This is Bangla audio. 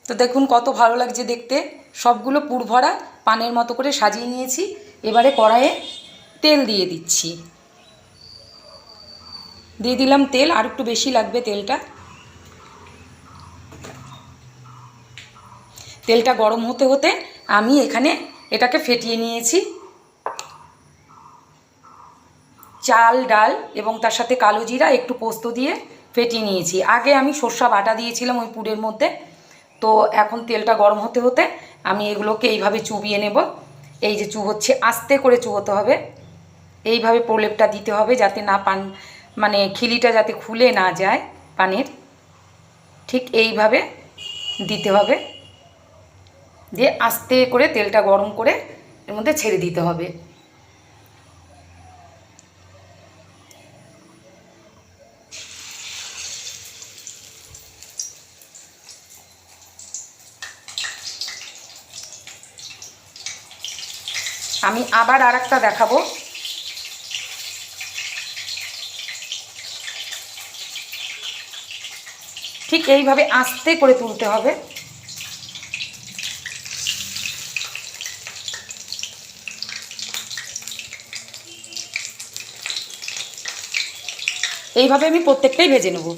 তো দেখুন কত ভালো লাগছে দেখতে, সবগুলো পুর ভরা পানের মতো করে সাজিয়ে নিয়েছি। এবারে কড়াইয়ে তেল দিয়ে দিচ্ছি, দিয়ে দিলাম তেল, আর একটু বেশি লাগবে তেলটা। তেলটা গরম হতে হতে আমি এখানে এটাকে ফেটিয়ে নিয়েছি, চাল ডাল এবং তার সাথে কালো জিরা একটু পোস্ত দিয়ে ফেটিয়ে নিয়েছি। আগে আমি সর্ষা বাটা দিয়েছিলাম ওই পুরের মধ্যে। তো এখন তেলটা গরম হতে হতে আমি এগুলোকে এইভাবে চুবিয়ে নেব। এই যে চুবোচ্ছি, আস্তে করে চুবোতে হবে, এইভাবে প্রলেপটা দিতে হবে যাতে না পান মানে খিলিটা যাতে খুলে না যায় পানের, ঠিক এইভাবে দিতে হবে। দিয়ে আস্তে করে তেলটা গরম করে এর মধ্যে ছেড়ে দিতে হবে। আমি আবার আর একটা দেখাবো। ঠিক এইভাবে আস্তে করে তুলতে হবে। এইভাবে আমি প্রত্যেকটাই ভেজে নেব।